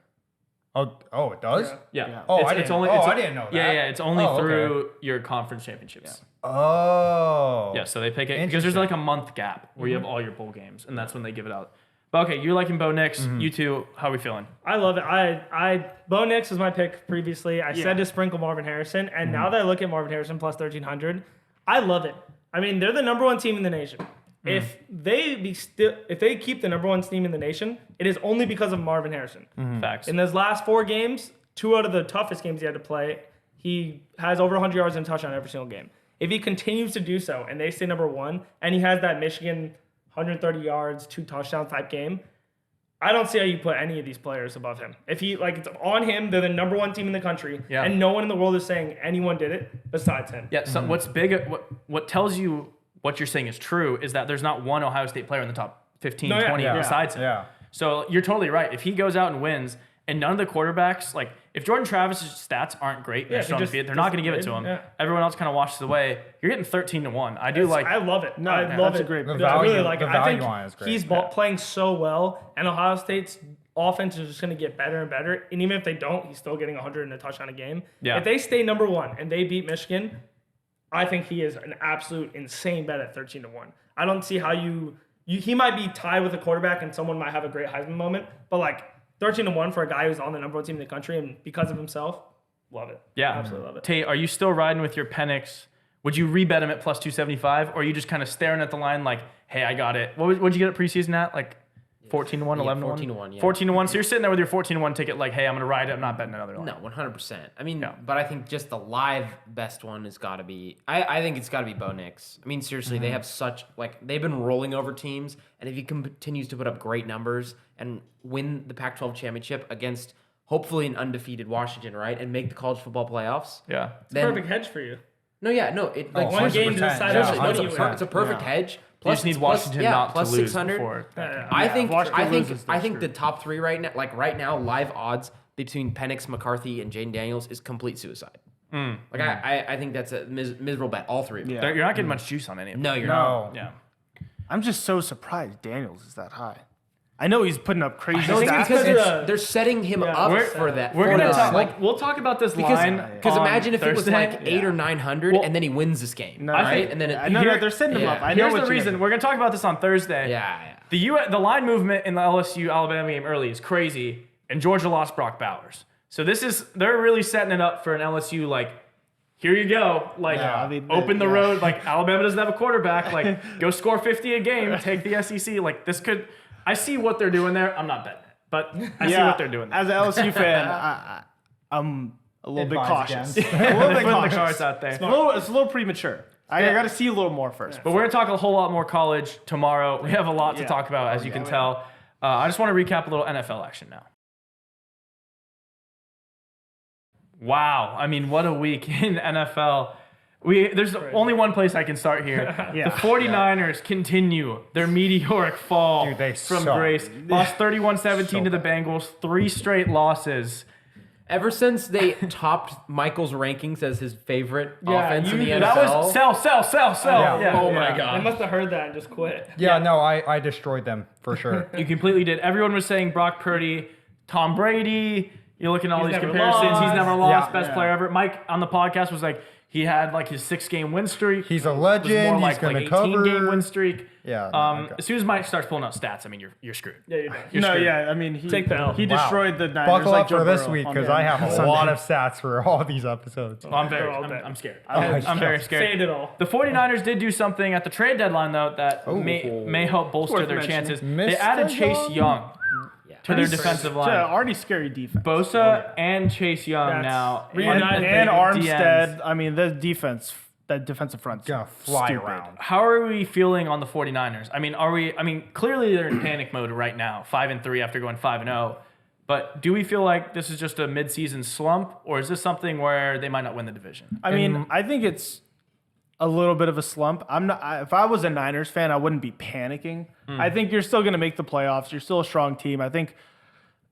Oh, it does. Yeah. Yeah. Oh, It's I didn't know that. Yeah, it's only Oh, okay. through your conference championships. Oh. Yeah, so they pick it because there's like a month gap where you have all your bowl games, and that's when they give it out. But okay, you're liking Bo Nix. You two, how are we feeling? I love it. Bo Nix was my pick previously. I said to sprinkle Marvin Harrison, and now that I look at Marvin Harrison plus 1,300, I love it. I mean, they're the number 1 team in the nation. If they keep the number 1 team in the nation, it is only because of Marvin Harrison. Facts. In those last 4 games, 2 out of the toughest games he had to play, he has over 100 yards and a touchdown every single game. If he continues to do so, and they stay number 1, and he has that Michigan 130 yards, 2 touchdown type game, I don't see how you put any of these players above him. If he it's on him, they're the number 1 team in the country, and no one in the world is saying anyone did it besides him. Yeah. So what's big? What tells you what you're saying is true is that there's not one Ohio State player in the top 15, 20 besides him. Yeah. So you're totally right. If he goes out and wins, and none of the quarterbacks, like if Jordan Travis's stats aren't great, they're not going to give it to him. Yeah. Everyone else kind of washes away. You're getting 13-1. I love it. No, I love that's it. a great The pick. I really value- like the it. I think value line is great. he's playing so well, and Ohio State's offense is just going to get better and better. And even if they don't, he's still getting 100 and a touchdown a game. Yeah. If they stay number 1 and they beat Michigan, I think he is an absolute insane bet at 13-1. I don't see how he might be tied with a quarterback and someone might have a great Heisman moment, but like 13-1 for a guy who's on the number 1 team in the country and because of himself, love it. Yeah. Absolutely love it. Tate, are you still riding with your Penix? Would you rebet him at plus 275, or are you just kind of staring at the line like, hey, I got it? What'd you get at preseason at? Like 14-1, 11-1? 14-1, yeah. 14-1. So you're sitting there with your 14-1 ticket like, hey, I'm going to ride it. I'm not betting another line. No, 100%. I mean, Yeah. but I think just the live best one has got to be. I think it's got to be Bo Nix. I mean, seriously, they have such they've been rolling over teams, and if he continues to put up great numbers and win the Pac-12 championship against hopefully an undefeated Washington, right, and make the college football playoffs. Yeah. Then, Perfect hedge for you. No, yeah, no, it like one game 100%, to decide yeah, how much money you 100%. win. it's a perfect hedge. You just need Washington not plus to lose 600. before. I think Washington I think loses, I they're think the screwed. top 3 right now, right now, live odds between Penix, McCarthy, and Jaden Daniels is complete suicide. I think that's a miserable bet. All 3 of them. Yeah. You're not getting much juice on any of them. No, you're not. No. Yeah. I'm just so surprised Daniels is that high. I know he's putting up crazy No, it's stats. because they're setting him up we're- for that. We're for going to this. talk, we'll talk about this line. Because on imagine if it was Thursday. like 8 or 900, Well, and then he wins this game, No, right? And then I know that they're setting him yeah. up. I know Here's what the you're reason. gonna- We're going to talk about this on Thursday. yeah. The line movement in the LSU Alabama game early is crazy, and Georgia lost Brock Bowers. So they're really setting it up for an LSU like, here you go, like Yeah, I mean, open the yeah. road. Like Alabama doesn't have a quarterback, like go score 50 a game, take the SEC. Like this could, I see what they're doing there. I'm not betting it, but I see what they're doing there. As an LSU fan, I'm a little bit Advise cautious. against. A little They're bit putting the cautious. cards out there. It's a little premature. I got to see a little more first. But we're going to talk a whole lot more college tomorrow. We have a lot to talk about, as you can tell. I just want to recap a little NFL action now. Wow. I mean, what a week in NFL. There's only one place I can start here. Yeah. The 49ers continue their meteoric fall Dude, they from suck. grace. Lost 31-17 to the Bengals. 3 straight losses. Ever since they topped Michael's rankings as his favorite offense in the NFL, That was sell. Yeah. oh my They god. must have heard that and just quit. Yeah, no, I destroyed them for sure. You completely did. Everyone was saying Brock Purdy, Tom Brady, You're looking at all He's these never comparisons. He's lost. never lost. Yeah. Best player ever. Mike on the podcast was like, he had like his 6-game win streak. He's a It was legend. more He's like going to 18-game cover. win streak. Yeah. Okay. As soon as Mike starts pulling out stats, I mean, you're screwed. Yeah, you're done. You're No, screwed. yeah, I mean, he Take the L. He Wow. destroyed the Niners. Buckle like up Joe for this Burrow week on because the- I have a Sunday. lot of stats for all these episodes. I'm They're all dead. I'm scared. Oh, I'm very scared. Saying it all. The 49ers did do something at the trade deadline, though, that may help bolster worth their mentioning. chances. Mr. They added Chase Young? Young to their defensive It's line. an already scary defense. Bosa and Chase Young That's now. reunited. And DNs. Armstead. I mean, the defense, that defensive front's Gonna fly stupid. around. How are we feeling on the 49ers? I mean, clearly they're in panic mode right now, 5-3 after going 5-0. But do we feel like this is just a midseason slump, or is this something where they might not win the division? I mean, I think it's a little bit of a slump. If I was a Niners fan, I wouldn't be panicking. I think you're still going to make the playoffs. You're still a strong team. I think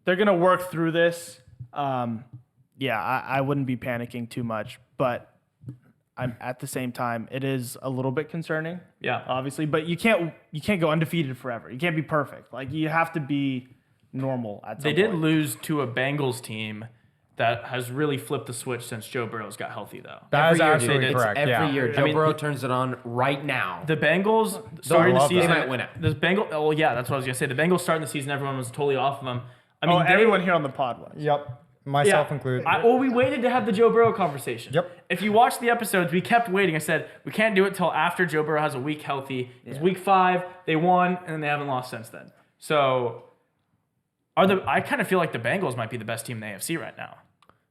they're going to work through this. I wouldn't be panicking too much, but I'm at the same time, it is a little bit concerning. Yeah. Obviously, but you can't go undefeated forever. You can't be perfect. Like you have to be normal at some They did point. lose to a Bengals team that has really flipped the switch since Joe Burrow's got healthy, though. That is Every year, absolutely it's correct. every yeah. year, Joe mean, Burrow turns it on right now. The Bengals starting the love that. season. They might win it. The Bengals. Oh yeah, that's what I was gonna say. The Bengals starting the season, everyone was totally off of them. I mean, Everyone here on the pod was. Yep. Myself included. We waited to have the Joe Burrow conversation. Yep. If you watch the episodes, we kept waiting. I said we can't do it till after Joe Burrow has a week healthy. It's week 5. They won, and then they haven't lost since then. So, I kind of feel like the Bengals might be the best team in the AFC right now.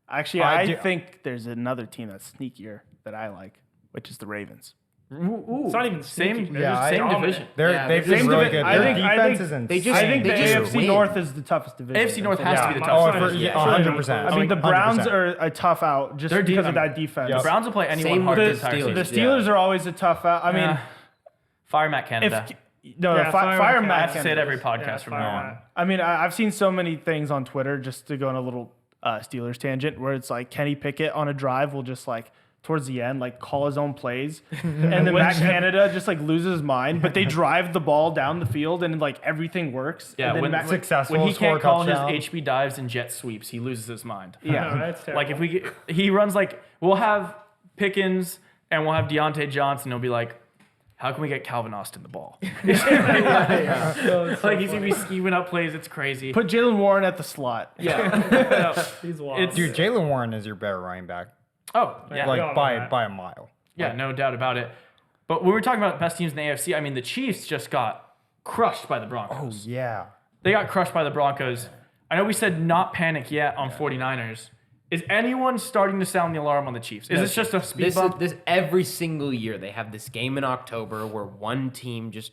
Actually, I I do- think there's another team that's sneakier that I like, which is the Ravens. Ooh, It's not even same. sneaky. They're Yeah, just same dominant. division. They've Same been really divi- good. I Their think- I defense think is insane. they just- I think the They just AFC win. North is the toughest division. AFC North has to be the Yeah. toughest. Oh, for, division. yeah, Sure. 100%. I mean, the Browns 100%. are a tough out just They're deep. because of that defense. Yep. The Browns will play anyone Same hard with this the entire Steelers. season. The Steelers are always a tough out. I mean, Yeah. Fire Matt Canada. Yeah, fire fire Matt I have to say it Canada. every podcast from now on. I mean, I've seen so many things on Twitter, just to go on a little Steelers tangent, where it's like Kenny Pickett on a drive will just like towards the end like call his own plays, and then Matt Canada just like loses his mind. But they drive the ball down the field and like everything works. Yeah, and then when, Matt- Successful, when he score can't a call touchdown. his HB dives and jet sweeps, he loses his mind. yeah. That's terrible. Like he runs like we'll have Pickens and we'll have Deontay Johnson. He'll be like, how can we get Calvin Austin the ball? Like he's gonna be scheming up plays. It's crazy. Put Jalen Warren at the slot. Yeah. He's wild. It's- Dude, Jalen Warren is your better running back. Oh yeah. we all know Like that. by a mile. Yeah, no doubt about it. But when we're talking about best teams in the AFC, I mean the Chiefs just got crushed by the Broncos. Yeah. They got crushed by the Broncos. I know we said not panic yet on 49ers. Is anyone starting to sound the alarm on the Chiefs? Is this just a speed bump? This every single year they have this game in October where one team just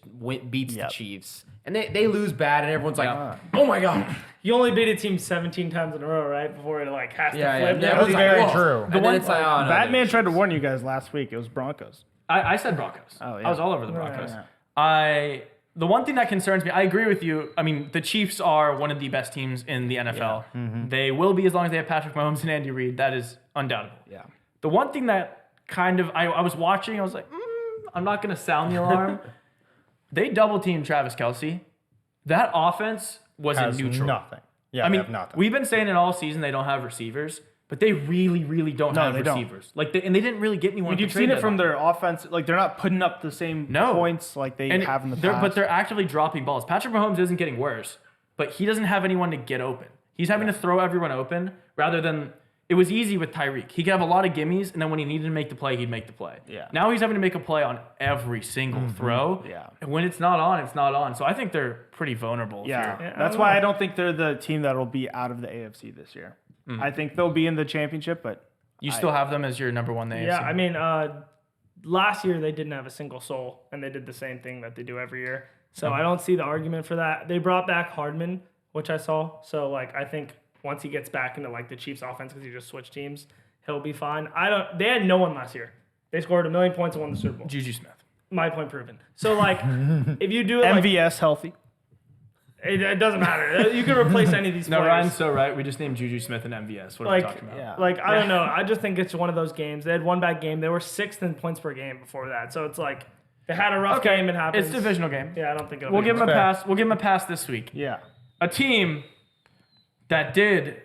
beats the Chiefs and they lose bad and everyone's like, oh my god. You only beat a team 17 times in a row, right? Before it like has to flip. That Everyone's was like, very whoa. true. And then it's like, oh, no, Batman tried to warn you guys last week. It was Broncos. I said Broncos. Oh, yeah. I was all over the Broncos. Yeah. The one thing that concerns me, I agree with you. I mean, the Chiefs are one of the best teams in the NFL. They will be as long as they have Patrick Mahomes and Andy Reid. That is undoubtable. Yeah. The one thing that kind of I was watching, I was like, I'm not going to sound the alarm. They double teamed Travis Kelce. That offense was Has in neutral. nothing. Yeah, I they mean, have nothing. we've been saying it all season they don't have receivers, but they really, really don't have they don't. receivers. Like, and they didn't really get anyone. I mean, at you've the trade seen it from deadline. their offense. Like they're not putting up the same No. points like they And have in the they're- past. But they're actively dropping balls. Patrick Mahomes isn't getting worse, but he doesn't have anyone to get open. He's having to throw everyone open rather than it was easy with Tyreek. He could have a lot of gimmies, and then when he needed to make the play, he'd make the play. Yeah. Now he's having to make a play on every single throw. Yeah. And when it's not on, it's not on. So I think they're pretty vulnerable. if Yeah, you're- I that's don't why know. I don't think they're the team that'll be out of the AFC this year. I think they'll be in the championship, but You still have them as your number one in the Yeah, AFC. I mean, last year they didn't have a single soul, and they did the same thing that they do every year. So I don't see the argument for that. They brought back Hardman, which I saw. So like, I think once he gets back into like the Chiefs' offense because he just switched teams, he'll be fine. They had no one last year. They scored 1 million points and won the Super Bowl. Juju Smith. My point proven. So like, if you do it, like, MVS healthy. it doesn't matter. You can replace any of these No, players. Ryan's so right. We just named Juju Smith and MVS. What are we Like, talking about? Yeah. Like, I don't know. I just think it's one of those games. They had one bad game. They were 6th in points per game before that. So it's like they had a rough game. It happens. It's a divisional game. Yeah, I don't think it'll We'll be give them a fair. pass. We'll give them a pass this week. Yeah. A team that did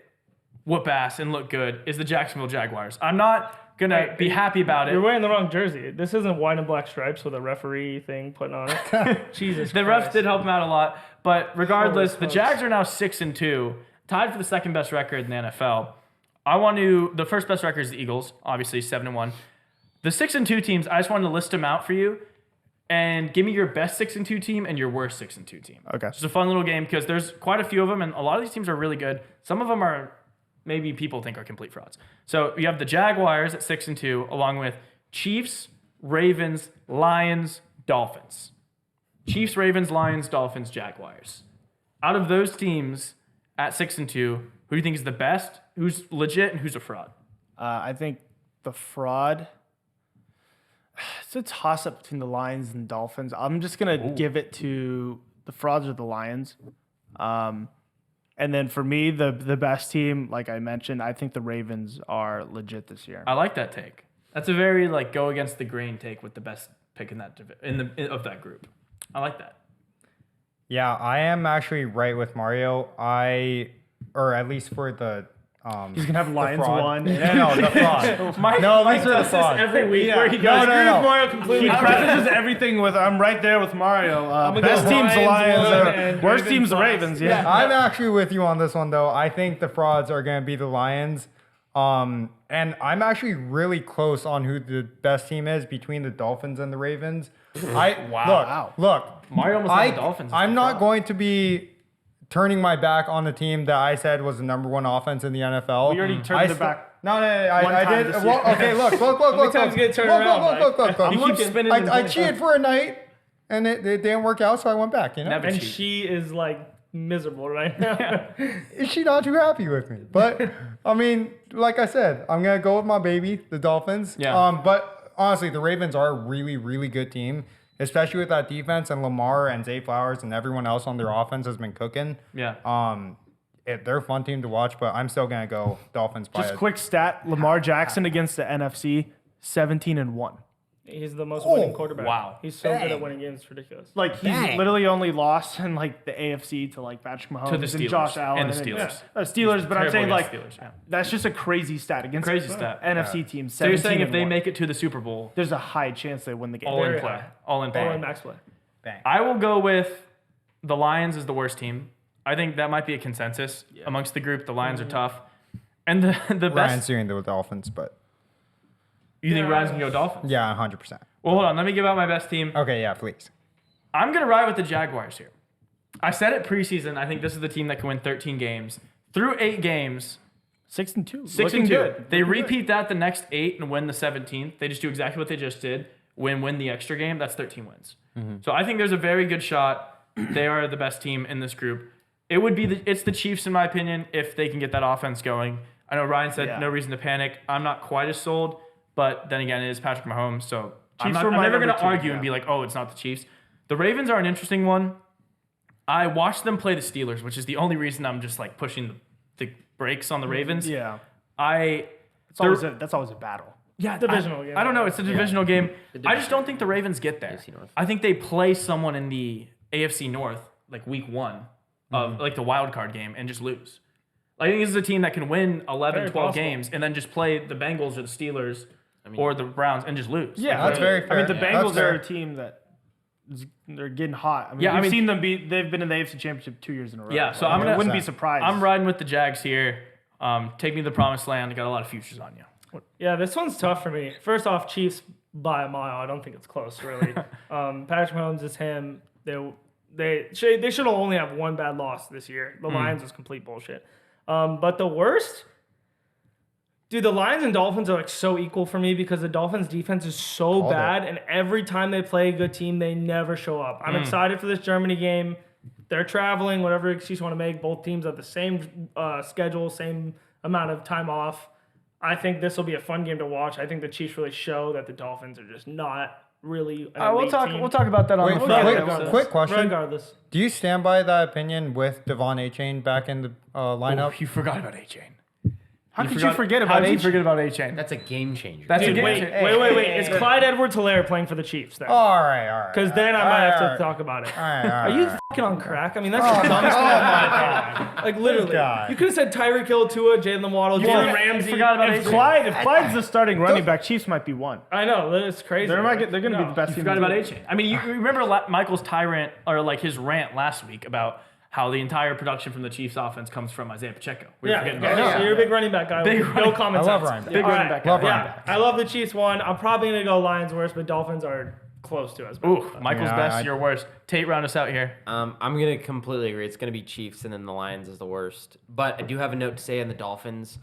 whoop ass and look good is the Jacksonville Jaguars. I'm not going to be happy about it. You're wearing the wrong jersey. This isn't white and black stripes with a referee thing putting on it. Jesus The Christ. refs did help him out a lot. But regardless, Holy the smokes. Jags are now 6-2, tied for the second best record in the NFL. The first best record is the Eagles, obviously 7-1. The 6-2 teams, I just wanted to list them out for you and give me your best 6-2 team and your worst 6-2 team. Okay. It's a fun little game because there's quite a few of them, and a lot of these teams are really good. Some of them are maybe people think are complete frauds. So you have the Jaguars at 6-2, along with Chiefs, Ravens, Lions, Dolphins. Chiefs, Ravens, Lions, Dolphins, Jaguars. Out of those teams at 6-2, who do you think is the best? Who's legit and who's a fraud? I think the fraud. It's a toss-up between the Lions and Dolphins. I'm just going to give it to the frauds or the Lions. And then for me, the best team, like I mentioned, I think the Ravens are legit this year. I like that take. That's a very go against the grain take with the best pick in that of that group. I like that. Yeah, I am actually right with Mario. Or at least for the He's going to have Lions fraud. one. No, the fraud. Mike these are the does this fraud. every week where he goes, No, "Agree with no. Mario completely." He prefaces everything with, I'm right there with Mario. gonna Best go team's the Lions one Lions. and Worst Ravens team's the last. Ravens, yeah. I'm actually with you on this one, though. I think the frauds are going to be the Lions. And I'm actually really close on who the best team is between the Dolphins and the Ravens. Look. Mario almost had the Dolphins. I'm not going to be turning my back on the team that I said was the number one offense in the NFL. We already turned it back. No, one I time did. this Well, year. okay, look. many times you get turned around, Look. You keep spinning and I playing. cheated for a night, and it didn't work out, so I went back. Never And cheat. she is miserable right now. Is she not too happy with me? But I mean, like I said, I'm gonna go with my baby, the Dolphins. Yeah. But honestly, the Ravens are a really, really good team, especially with that defense and Lamar and Zay Flowers and everyone else on their offense has been cooking. Yeah. They're a fun team to watch, but I'm still gonna go Dolphins. Just quick stat: Lamar Jackson against the NFC, 17-1. He's the most winning quarterback. wow. He's so good at winning games. It's ridiculous. He's literally only lost in the AFC to Patrick Mahomes To the Steelers. and Josh Allen And the Steelers. Steelers, but I'm saying Terrible against Steelers, yeah. that's just a crazy stat against Crazy stat. NFC teams. So you're saying if they 17-1. make it to the Super Bowl, there's a high chance they win the game. all in Very play. high. All in All play. in max play. Bang. I will go with the Lions as the worst team. I think that might be a consensus amongst the group. The Lions are tough. And the Ryan's best. doing the Dolphins, but You think Ryan's going to go Dolphins? yeah, 100%. Well, hold on. Let me give out my best team. Okay, yeah, please. I'm going to ride with the Jaguars here. I said it preseason. I think this is the team that can win 13 games. Through 8 games, 6-2. 6-2. They repeat that the next 8 and win the 17th. They just do exactly what they just did. Win the extra game. That's 13 wins. So I think there's a very good shot. They are the best team in this group. It's the Chiefs, in my opinion, if they can get that offense going. I know Ryan said no reason to panic. I'm not quite as sold, but then again, it is Patrick Mahomes, so I'm Chiefs were my never going number to two, argue and be like, oh, it's not the Chiefs. The Ravens are an interesting one. I watched them play the Steelers, which is the only reason I'm just pushing the brakes on the Ravens. Yeah. That's That's always a battle. Yeah, Divisional game. I don't know. It's a divisional game. I just don't think the Ravens get there. AFC North. I think they play someone in the AFC North week 1 of the wild card game and just lose. I think this is a team that can win 11, Very 12 possible. games and then just play the Bengals or the Steelers or the Browns and just lose. Yeah, That's very fair. I mean, the Yeah. Bengals That's fair. are a team that they're getting hot. I mean, Yeah, I we've mean- seen them beat. They've been in the AFC Championship 2 years in a row. Yeah, so Like, I'm gonna- I wouldn't be surprised. I'm riding with the Jags here. Take me to the promised land. I got a lot of futures on you. Yeah, this one's tough for me. First off, Chiefs by a mile. I don't think it's close, really. Patrick Mahomes is him. They should only have one bad loss this year. The Lions is complete bullshit. But the worst, dude, the Lions and Dolphins are so equal for me because the Dolphins defense is so Called bad, and every time they play a good team, they never show up. I'm excited for this Germany game. They're traveling, whatever excuse you want to make. Both teams have the same schedule, same amount of time off. I think this will be a fun game to watch. I think the Chiefs really show that the Dolphins are just not really an elite team. We'll talk about that on Wait, the quick question. Regardless. Do you stand by that opinion with Devon A-Chain back in the lineup? You forgot about A-Chain. How could you forget about How did you A-Chain? forget about A-Chain? That's a game changer. That's a Dude, game wait, changer. wait. Is Clyde Edwards-Helaire playing for the Chiefs then? All right. Because then I might have to talk about it. All right. Are you fucking on crack? I mean, that's the dumbest thing I've ever. Like, literally. guy. You could have said Tyreek Hill, Tua, Jalen Waddle, Jalen Ramsey. forgot about If A-Chain. if Clyde's the starting running back, Chiefs might be one. I know, that's crazy. They're going to be the best You team. forgot in the about league. A-Chain. I mean, you remember Michael's tyrant, or like his rant last week about how the entire production from the Chiefs offense comes from Isaiah Pacheco. We were Yeah, forgetting yeah, about that. So you're a big running back guy. Big No running- common I sense. love running back. Big All running right. back guy. Love running Yeah, backs. I love the Chiefs one. I'm probably going to go Lions worst, but Dolphins are close to us. Ooh, Michael's Yeah, best, I- your worst. Tate, round us out here. I'm gonna completely agree. It's gonna be Chiefs, and then the Lions is the worst. But I do have a note to say on the Dolphins.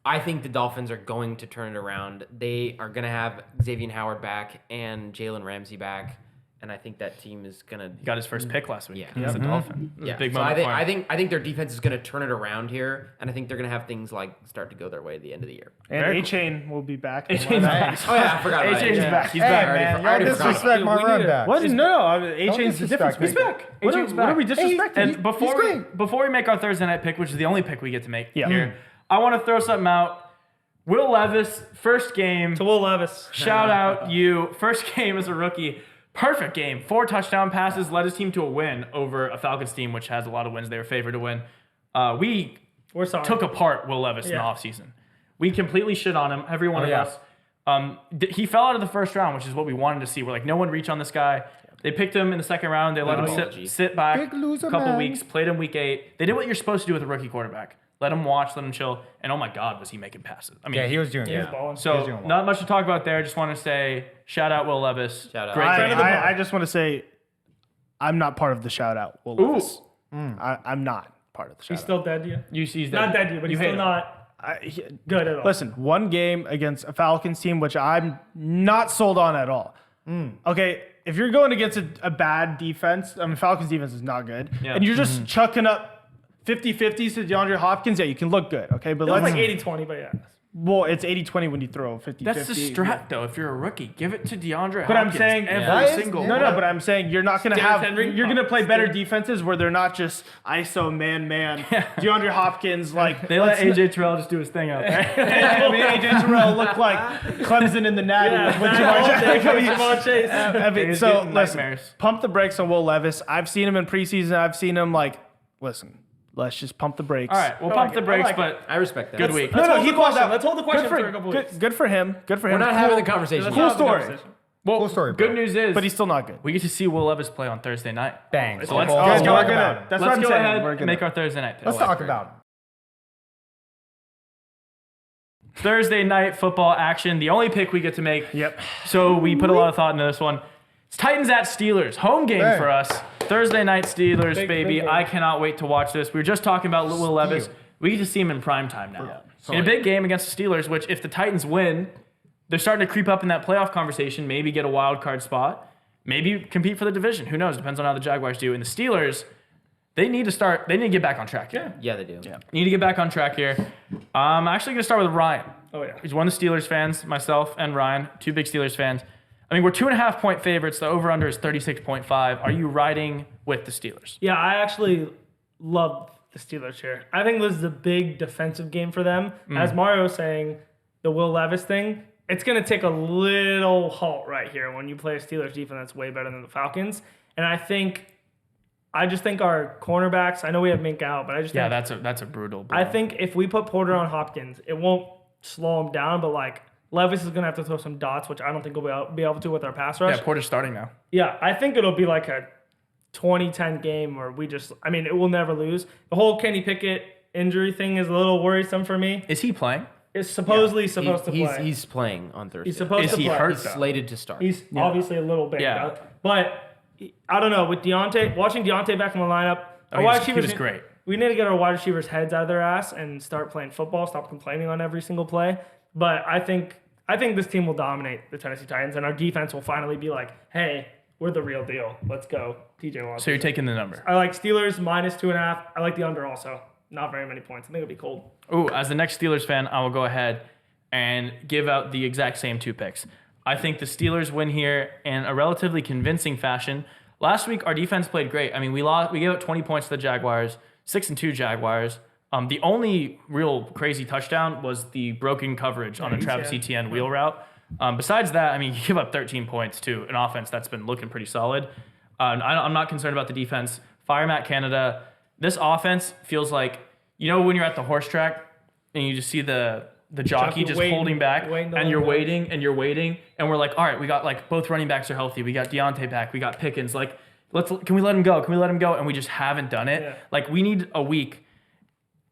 I think the Dolphins are going to turn it around. They are gonna have Xavier Howard back and Jalen Ramsey back, and I think that team is gonna. He got his first pick last week. Yeah. He's a Dolphin. It was Yeah, a big so moment for him. I think their defense is gonna turn it around here, and I think they're gonna have things like start to go their way at the end of the year. And Very A-Chain will be back. A-Chain's back. Oh yeah, I forgot about A-Chain's it. back. He's Hey, back. man, I already y'all forgot disrespect about my it. We run need to- back. What? No, A-Chain's the difference disrespect maker. me. back. What A-Chain's are we back. disrespecting? And before we make our Thursday night pick, which is the only pick we get to make here, I want to throw something out. Will Levis, first game. To Will Levis. Shout out you. First game as a rookie. Perfect game. 4 touchdown passes, led his team to a win over a Falcons team, which has a lot of wins. They were favored to win. We We're sorry. took apart Will Levis in the Yeah. offseason. We completely shit on him, every one of yeah. us. He fell out of the first round, which is what we wanted to see. We're like, no one reach on this guy. They picked him in the second round. They let him apology. sit back Big loser, a couple man. weeks, played him week 8. They did what you're supposed to do with a rookie quarterback. Let him watch, let him chill. And oh my God, was he making passes. I mean, Yeah, he was doing He was good. balling. He was so doing well. not much to talk about there. Just want to say shout out Will Levis. Shout out. Great I, game. I just want to say, I'm not part of the shout out. Will Ooh. Levis. I'm not part of the shout He's still dead to you. You see, Not dead to you, but he's hate still him. not out. good at all. Listen, one game against a Falcons team, which I'm not sold on at all. Okay, if you're going against a bad defense, I mean, Falcons defense is not good, Yeah. and you're just chucking up 50-50s to DeAndre Hopkins, yeah, you can look good, okay? But It was let's, like 80-20, but yeah. well, it's 80-20 when you throw 50-50. That's the strat, though. If you're a rookie, give it to DeAndre. But I'm Hopkins saying every single. No, but I'm saying you're not going to Derrick have. Henry? You're going to play better defenses where they're not just ISO man. DeAndre Hopkins like They let AJ Terrell just do his thing out there. I mean, AJ Terrell looked like Clemson in the Natty. with Jamar Chase. I mean, He's so getting listen, nightmares. pump the brakes on Will Levis. I've seen him in preseason. I've seen him listen, let's just pump the brakes. All right, we'll I pump like the it. I brakes, like but I respect that. good week. Let's hold he the balled question. out. Let's hold the question Good for a couple weeks. Good for him. Good for We're him. not having the conversation. Cool Let's have the story. conversation. Well, Cool story, bro. good news is, But he's still not good. we get to see Will Levis play on Thursday night. Bang. So let's Oh, go. let's We're talk gonna- about it. That's what Let's I'm go saying. ahead We're and gonna- make our Thursday night pick. Let's talk about it. Thursday night football action. The only pick we get to make. Yep. So we put a lot of thought into this one. It's Titans at Steelers. Home game Hey. for us. Thursday night Steelers, Big baby. game. I cannot wait to watch this. We were just talking about Will Levis. We get to see him in prime time now. In a big game against the Steelers, which if the Titans win, they're starting to creep up in that playoff conversation, maybe get a wild card spot, maybe compete for the division. Who knows? Depends on how the Jaguars do. And the Steelers, they need to get back on track here. Yeah, they do. Need to get back on track here. I'm actually going to start with Ryan. Oh, yeah. He's one of the Steelers fans, myself and Ryan, 2 big Steelers fans. I mean, we're 2.5 point favorites. The over-under is 36.5. Are you riding with the Steelers? Yeah, I actually love the Steelers here. I think this is a big defensive game for them. As Mario was saying, the Will Levis thing, it's going to take a little halt right here when you play a Steelers defense that's way better than the Falcons. And I just think our cornerbacks, I know we have Mink out, but I just Yeah, think, that's a brutal blow. I think if we put Porter on Hopkins, it won't slow him down, but Levis is going to have to throw some dots, which I don't think we'll be able to with our pass rush. Yeah, Porter's starting now. Yeah, I think it'll be like a 20-10 game where it will never lose. The whole Kenny Pickett injury thing is a little worrisome for me. Is he playing? It's supposedly supposed to play. He's playing on Thursday. He's supposed Is to he play. hurt? He's slated to start. He's obviously a little bit. Yeah. But I don't know. With watching Deontay back in the lineup, our wide he receivers was great. We need to get our wide receivers' heads out of their ass and start playing football. Stop complaining on every single play. But I think this team will dominate the Tennessee Titans, and our defense will finally be like, "Hey, we're the real deal. Let's go, TJ Watt." So you're taking the number. I like Steelers minus 2.5. I like the under also. Not very many points. I think it'll be cold. Ooh, as the next Steelers fan, I will go ahead and give out the exact same 2 picks. I think the Steelers win here in a relatively convincing fashion. Last week, our defense played great. I mean, we gave up 20 points to the Jaguars, 6-2 Jaguars. The only real crazy touchdown was the broken coverage on a Travis Etienne wheel route. Besides that, I mean, you give up 13 points to an offense that's been looking pretty solid. I'm not concerned about the defense. Fire Matt Canada. This offense feels like, when you're at the horse track and you just see the jockey just holding back and you're waiting and you're waiting. And we're like, all right, we got like both running backs are healthy. We got Deontay back. We got Pickens. Like, can we let him go? Can we let him go? And we just haven't done it. Yeah. Like, we need a week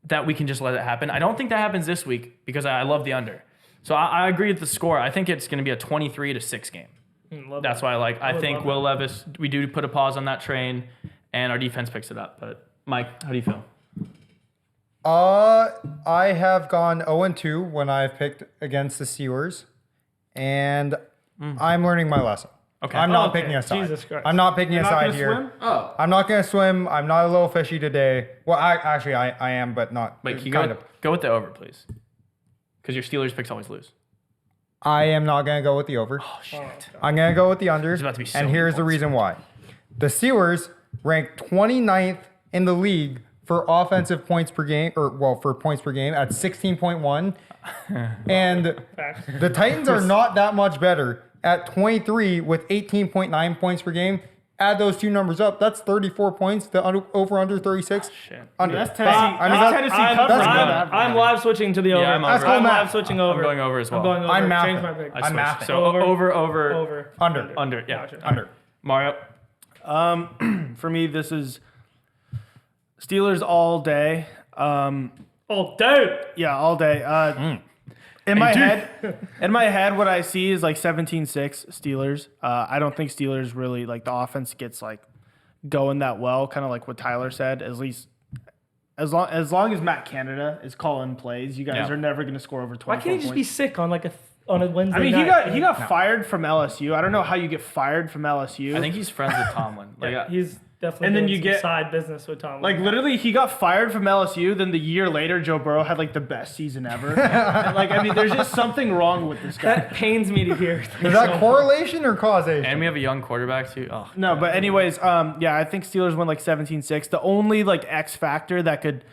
that we can just let it happen. I don't think that happens this week because I love the under. So I agree with the score. I think it's going to be a 23-6 game. That's why I think Will Levis, we do put a pause on that train and our defense picks it up. But Mike, how do you feel? I have gone 0-2 when I've picked against the Steelers, and I'm learning my lesson. Okay. I'm not picking a side. Jesus Christ. I'm not picking a side here. Swim? Oh. I'm not going to swim. I'm not a little fishy today. Well, I am, but not. Wait, can you go with the over, please? Because your Steelers picks always lose. I am not going to go with the over. Oh, shit. I'm going to go with the under. About to be so and here's the reason why. The Steelers rank 29th in the league for offensive points per game, for points per game at 16.1. And the Titans are not that much better at 23 with 18.9 points per game. Add those two numbers up. That's 34 points. The over under 36. Shit. Under. That's Tennessee coverage. I'm live switching to the over. Yeah, I'm over. I'm live switching over. I'm going over as well. I'm going over. I'm mathing. Change my pick. I switched. So Over. over. Under. Yeah. Gotcha. Under. Mario? For me, this is Steelers all day. All day. Yeah, all day. In my head, what I see is like 17-6 Steelers. I don't think Steelers really like the offense gets like going that well. Kind of like what Tyler said. At least as long as Matt Canada is calling plays, you guys are never going to score over 20. Why can't he just be sick on like on a Wednesday? I mean, night? he got fired from LSU. I don't know how you get fired from LSU. I think he's friends with Tomlin. He's definitely and then doing you some get side business with Tom. like literally, he got fired from LSU. Then the year later, Joe Burrow had like the best season ever. And, like, I mean, there's just something wrong with this guy. That pains me to hear. Is that correlation or causation? And we have a young quarterback too. Oh, No, but anyways, I think Steelers win like 17-6. The only like X factor that could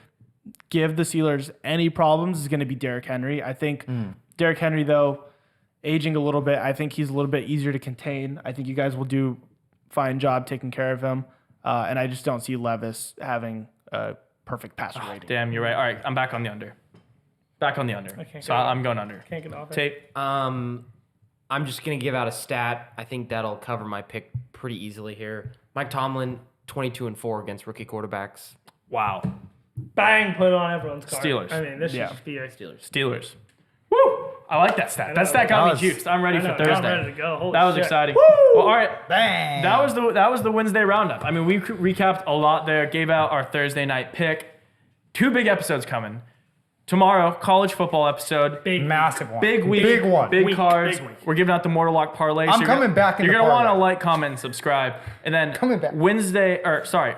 give the Steelers any problems is going to be Derrick Henry. I think Derrick Henry, though, aging a little bit, I think he's a little bit easier to contain. I think you guys will do a fine job taking care of him. And I just don't see Levis having a perfect passer rating. damn, you're right. All right, I'm back on the under. I'm going under. Can't get off it. Tape. I'm just going to give out a stat. I think that'll cover my pick pretty easily here. Mike Tomlin, 22-4 against rookie quarterbacks. Wow. Bang! Put it on everyone's card. Steelers. I mean, this should just be a Steelers. Woo! I like that stat. That stat got me juiced. I'm ready for Thursday. I'm ready to go. Holy That was shit. exciting. Woo! Well, all right. Bang. That was the Wednesday roundup. I mean, we recapped a lot there. Gave out our Thursday night pick. 2 big episodes coming. Tomorrow, college football episode. Massive one. Big week. Big one. Big cards. We're giving out the Mortal Lock parlay. I'm coming back in You're the going to want to parlay. like, comment, and subscribe. And then Coming back.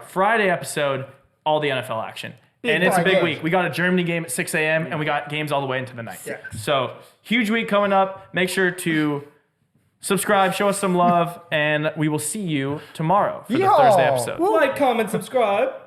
Friday episode, all the NFL action. And it's a big week. We got a Germany game at 6 a.m. and we got games all the way into the night. Yeah. So, huge week coming up. Make sure to subscribe, show us some love, and we will see you tomorrow for the Thursday episode. Like, comment, subscribe.